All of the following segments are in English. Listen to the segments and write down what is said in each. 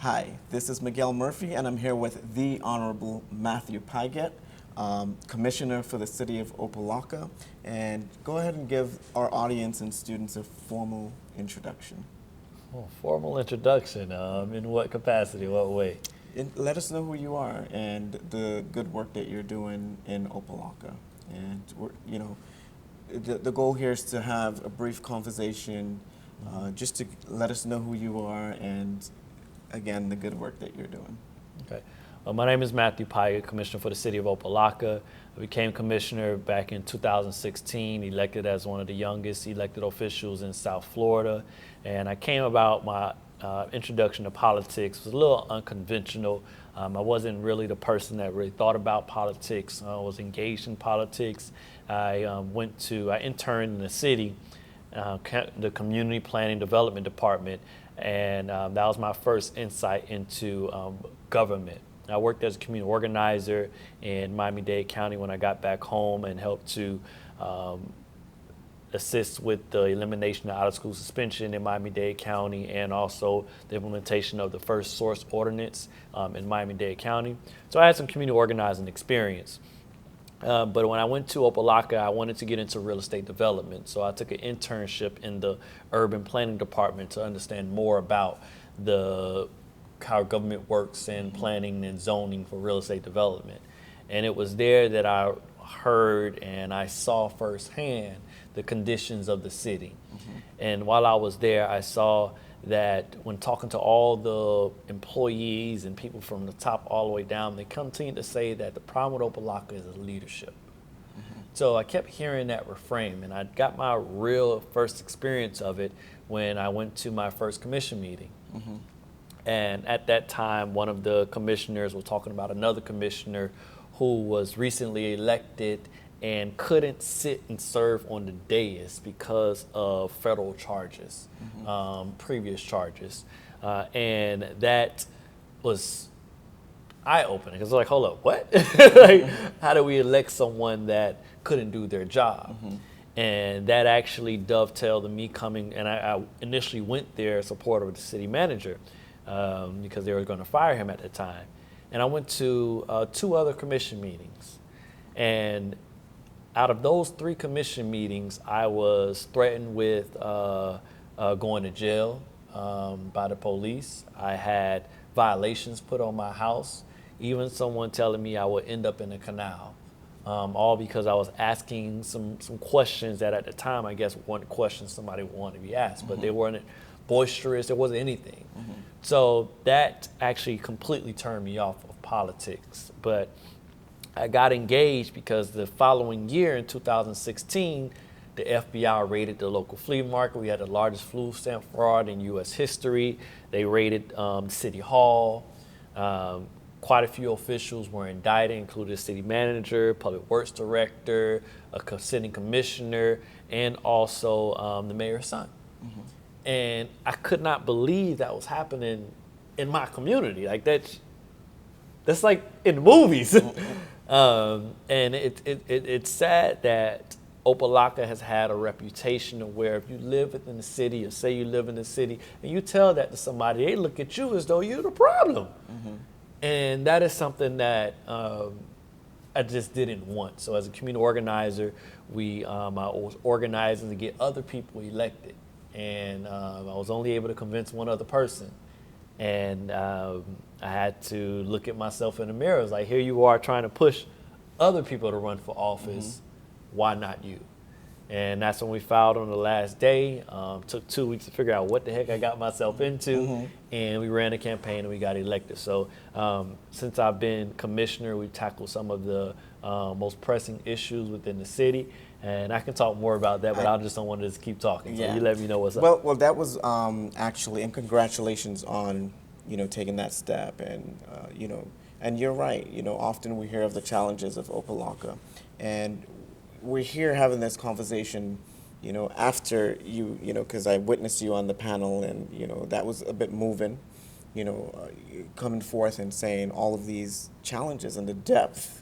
Hi, this is Miguel Murphy, and I'm here with the Honorable Matthew Pigatt, Commissioner for the City of Locka. And go ahead and give our audience and students a formal introduction. Oh, formal introduction. In what capacity? What way? Let us know who you are and the good work that you're doing in Locka. And the goal here is to have a brief conversation, just to let us know who you are and, again, the good work that you're doing. Okay. My name is Matthew Pigatt, Commissioner for the City of Locka. I became Commissioner back in 2016, elected as one of the youngest elected officials in South Florida. And I came about my introduction to politics was a little unconventional. I wasn't really the person that really thought about politics. I was engaged in politics. I interned in the city, the Community Planning Development Department, and that was my first insight into government. I worked as a community organizer in Miami-Dade County when I got back home and helped to assist with the elimination of out-of-school suspension in Miami-Dade County and also the implementation of the first source ordinance in Miami-Dade County. So I had some community organizing experience. But when I went to Locka, I wanted to get into real estate development. So I took an internship in the urban planning department to understand more about how government works in planning and zoning for real estate development. And it was there that I heard and I saw firsthand the conditions of the city. Mm-hmm. And while I was there, I saw that when talking to all the employees and people from the top all the way down, they continue to say that the problem with Locka is leadership. Mm-hmm. So I kept hearing that refrain, and I got my real first experience of it when I went to my first commission meeting. Mm-hmm. And at that time, one of the commissioners was talking about another commissioner who was recently elected and couldn't sit and serve on the dais because of federal charges, mm-hmm. Previous charges. And that was eye-opening. Because like, hold up, what? Like, how do we elect someone that couldn't do their job? Mm-hmm. And that actually dovetailed to me coming, and I initially went there as supporter of the city manager because they were going to fire him at the time. And I went to 2 other commission meetings. And out of those 3 commission meetings, I was threatened with going to jail by the police. I had violations put on my house, even someone telling me I would end up in a canal, all because I was asking some questions that at the time, I guess, weren't questions somebody would want to be asked, mm-hmm. but they weren't boisterous, there wasn't anything. Mm-hmm. So that actually completely turned me off of politics. But I got engaged because the following year in 2016, the FBI raided the local flea market. We had the largest food stamp fraud in U.S. history. They raided City Hall. Quite a few officials were indicted, including the city manager, public works director, a sitting commissioner, and also the mayor's son. Mm-hmm. And I could not believe that was happening in my community. Like that's like in the movies. And it's sad that Locka has had a reputation of where if you live within the city or say you live in the city and you tell that to somebody, they look at you as though you're the problem. Mm-hmm. And that is something that I just didn't want. So as a community organizer, I was organizing to get other people elected. And I was only able to convince one other person. And I had to look at myself in the mirror. I was like, here you are trying to push other people to run for office. Mm-hmm. Why not you? And that's when we filed on the last day. Took 2 weeks to figure out what the heck I got myself into. Mm-hmm. And we ran a campaign and we got elected. So since I've been commissioner, we've tackled some of the most pressing issues within the city. And I can talk more about that, but I just don't want to just keep talking. So yeah. You let me know what's up. Well, that was actually, and congratulations on, taking that step. And, and you're right. Often we hear of the challenges of Locka. And we're here having this conversation, after because I witnessed you on the panel and, that was a bit moving, coming forth and saying all of these challenges and the depth,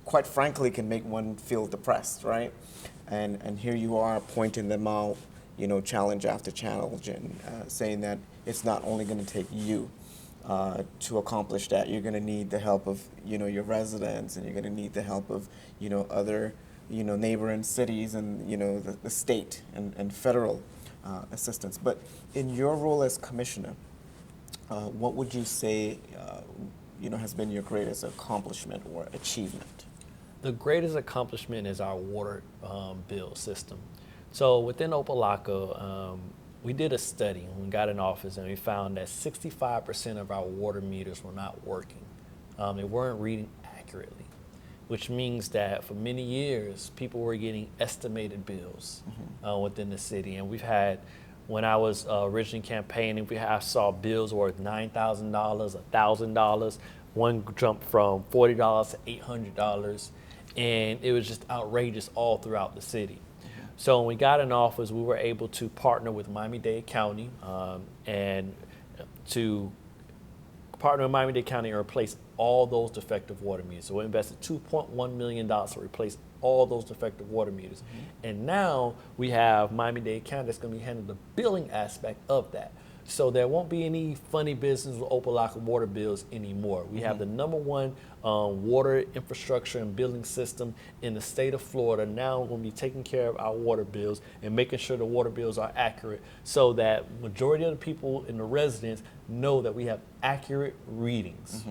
quite frankly, can make one feel depressed, right? And here you are pointing them out challenge after challenge, and saying that it's not only going to take you to accomplish that. You're going to need the help of your residents, and you're going to need the help of other neighboring cities, and the state and federal assistance. But in your role as commissioner, what would you say has been your greatest accomplishment or achievement? The greatest accomplishment is our water bill system. So within Opelika, we did a study when we got in office, and we found that 65% of our water meters were not working. They weren't reading accurately, which means that for many years, people were getting estimated bills within the city. And we've had, when I was originally campaigning, I saw bills worth $9,000, $1,000. One jumped from $40 to $800, and it was just outrageous all throughout the city. So when we got in office, we were able to partner with Miami-Dade County and replace all those defective water meters. So we invested $2.1 million to replace all those defective water meters. And now we have Miami-Dade County that's going to be handling the billing aspect of that. So there won't be any funny business with Opelika water bills anymore. We have the #1 water infrastructure and billing system in the state of Florida. Now we're going to be taking care of our water bills and making sure the water bills are accurate, so that majority of the people and the residents know that we have accurate readings.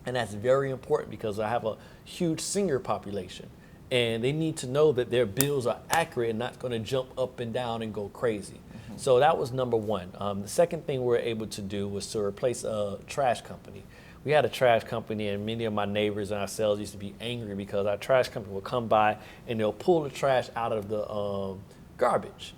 And that's very important, because I have a huge senior population, and they need to know that their bills are accurate and not going to jump up and down and go crazy. So that was #1. The second thing we were able to do was to replace a trash company. We had a trash company, and many of my neighbors and ourselves used to be angry because our trash company will come by and they'll pull the trash out of the garbage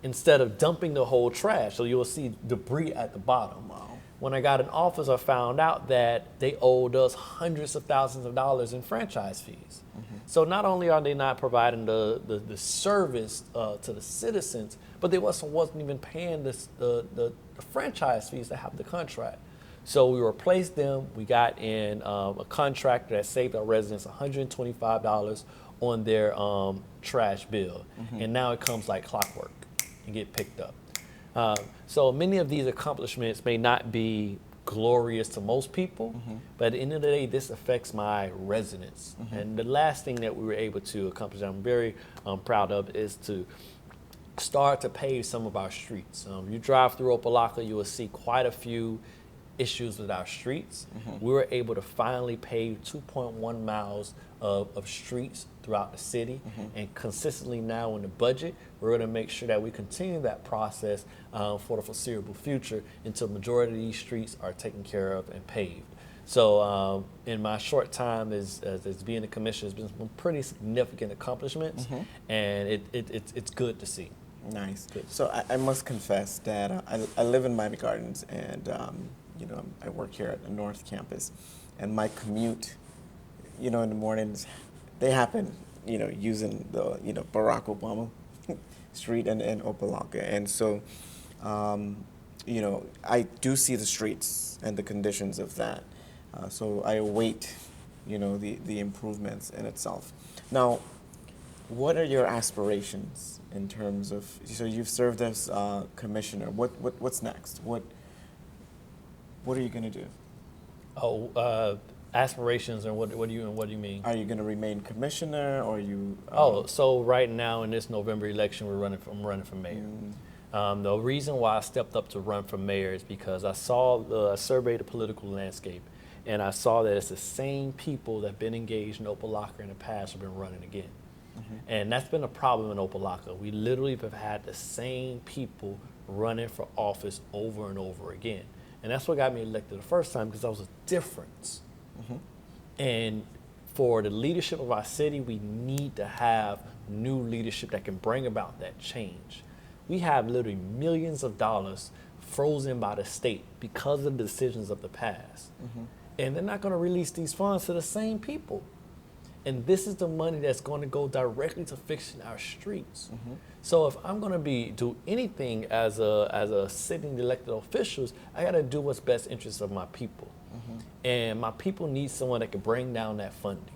instead of dumping the whole trash. So you'll see debris at the bottom. When I got in office, I found out that they owed us hundreds of thousands of dollars in franchise fees. So not only are they not providing the service to the citizens, but they wasn't even paying the franchise fees to have the contract. So we replaced them. We got in a contractor that saved our residents $125 on their trash bill. And now it comes like clockwork and get picked up. So many of these accomplishments may not be glorious to most people, but at the end of the day, this affects my residents. And the last thing that we were able to accomplish, I'm very proud of, is to start to pave some of our streets. You drive through Opelika, you will see quite a few issues with our streets. We were able to finally pave 2.1 miles of streets throughout the city, and consistently now in the budget, we're going to make sure that we continue that process for the foreseeable future until the majority of these streets are taken care of and paved. So in my short time as being a commissioner, there's been some pretty significant accomplishments, and it's good to see. Nice. Good. So I must confess that I live in Miami Gardens, and I work here at the North Campus, and my commute, in the mornings, they happen, using the, Barack Obama Street and Opelika. And so, I do see the streets and the conditions of that. So I await, the improvements in itself. Now, what are your aspirations in terms of, so you've served as commissioner, what's next? What are you going to do? Aspirations, and what do you mean? Are you going to remain commissioner, or are you? So right now in this November election, I'm running for mayor. The reason why I stepped up to run for mayor is because I surveyed the political landscape, and I saw that it's the same people that have been engaged in Opelika in the past have been running again. And that's been a problem in Opelika. We literally have had the same people running for office over and over again. And that's what got me elected the first time, because that was a difference. And for the leadership of our city, we need to have new leadership that can bring about that change. We have literally millions of dollars frozen by the state because of the decisions of the past. And they're not going to release these funds to the same people. And this is the money that's going to go directly to fixing our streets. So if I'm going to do anything as a sitting elected officials, I got to do what's best interest of my people. And my people need someone that can bring down that funding.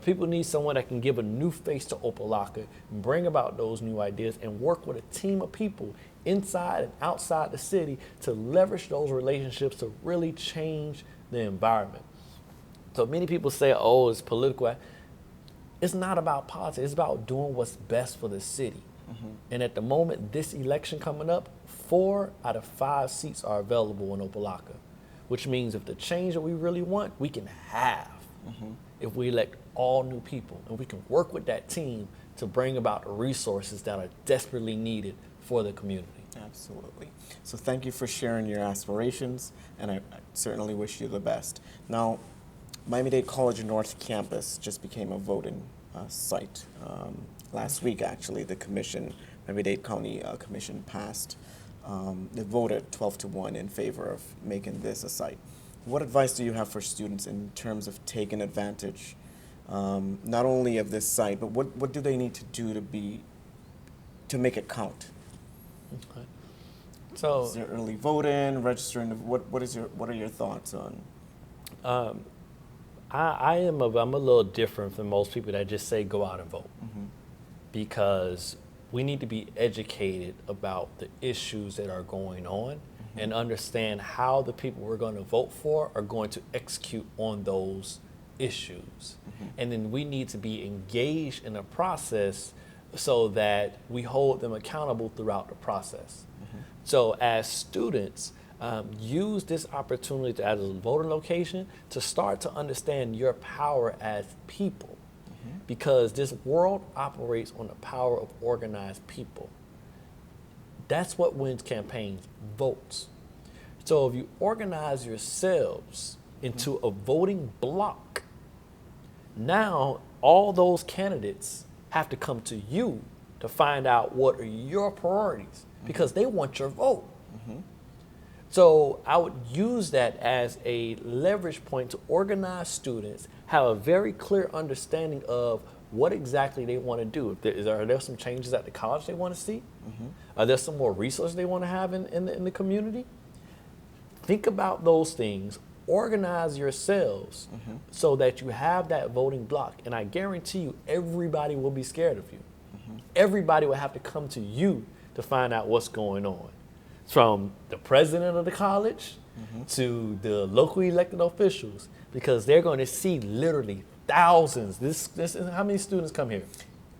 People need someone that can give a new face to Opalaka and bring about those new ideas and work with a team of people inside and outside the city to leverage those relationships to really change the environment. So many people say, oh, it's political. It's not about politics. It's about doing what's best for the city. And at the moment, this election coming up, 4 out of 5 seats are available in Opalaka, which means if the change that we really want, we can have if we elect all new people. And we can work with that team to bring about the resources that are desperately needed for the community. Absolutely. So thank you for sharing your aspirations, and I certainly wish you the best. Now, Miami-Dade College North Campus just became a voting site. Last week, actually, the commission, Miami-Dade County Commission, passed. They voted 12-1 in favor of making this a site. What advice do you have for students in terms of taking advantage, not only of this site, but what do they need to do to make it count? Okay. So, is there early voting, registering? What are your thoughts on? I'm a little different than most people that just say go out and vote, because we need to be educated about the issues that are going on and understand how the people we're going to vote for are going to execute on those issues. And then we need to be engaged in the process so that we hold them accountable throughout the process. So as students, use this opportunity as a voting location to start to understand your power as people, because this world operates on the power of organized people. That's what wins campaigns, votes. So if you organize yourselves into a voting block, now all those candidates have to come to you to find out what are your priorities, because they want your vote. So I would use that as a leverage point to organize students, have a very clear understanding of what exactly they want to do. Are there some changes at the college they want to see? Are there some more resources they want to have in the community? Think about those things, organize yourselves so that you have that voting block. And I guarantee you, everybody will be scared of you. Everybody will have to come to you to find out what's going on. From the president of the college to the local elected officials, because they're going to see literally thousands. This is how many students come here?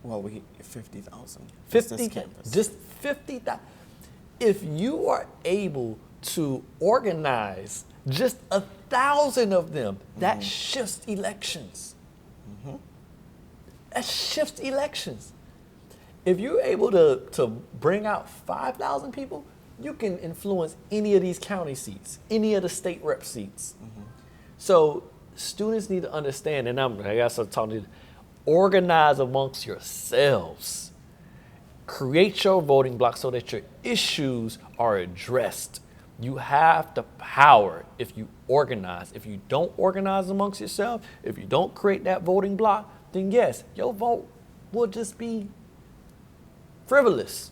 Well, 50,000. 50, just 50,000. If you are able to organize just 1,000 of them, that shifts elections. That shifts elections. If you're able to bring out 5,000 people, you can influence any of these county seats, any of the state rep seats. So students need to understand, and I guess I'm talking to you, organize amongst yourselves. Create your voting block so that your issues are addressed. You have the power if you organize. If you don't organize amongst yourself, if you don't create that voting block, then yes, your vote will just be frivolous.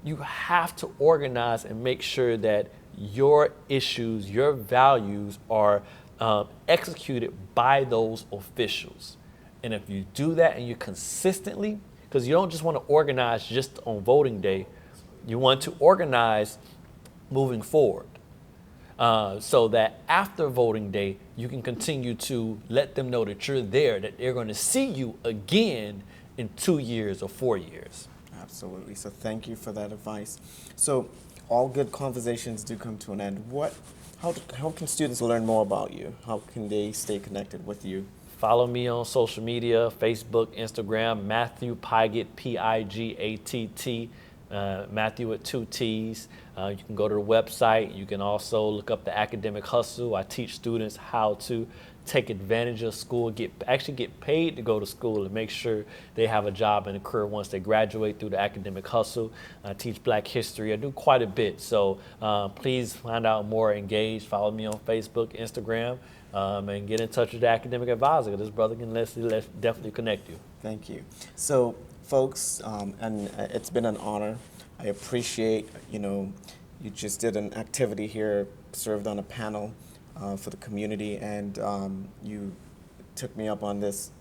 You have to organize and make sure that your issues, your values are executed by those officials. And if you do that and you consistently, because you don't just want to organize just on voting day, you want to organize moving forward so that after voting day, you can continue to let them know that you're there, that they're going to see you again in 2 years or 4 years. Absolutely. So thank you for that advice. So all good conversations do come to an end. How can students learn more about you? How can they stay connected with you? Follow me on social media, Facebook, Instagram, Matthew Pigatt, Pigatt, Matthew with 2 T's. You can go to the website. You can also look up the Academic Hustle. I teach students how to take advantage of school, actually get paid to go to school, and make sure they have a job and a career once they graduate through the Academic Hustle. I teach Black history. I do quite a bit. So please find out more, engage, follow me on Facebook, Instagram, and get in touch with the academic advisor. This brother can let's definitely connect you. Thank you. So folks, and it's been an honor. I appreciate, you just did an activity here, served on a panel for the community, and you took me up on this,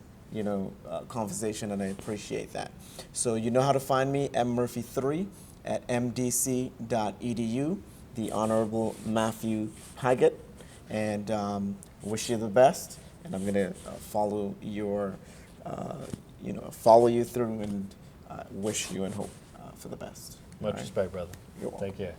conversation, and I appreciate that. So you know how to find me, mmurphy3 at mdc.edu, the Honorable Matthew Pigatt, and wish you the best. And I'm gonna follow you through and wish you and hope for the best. Much All right? respect, brother. You're welcome. Take care.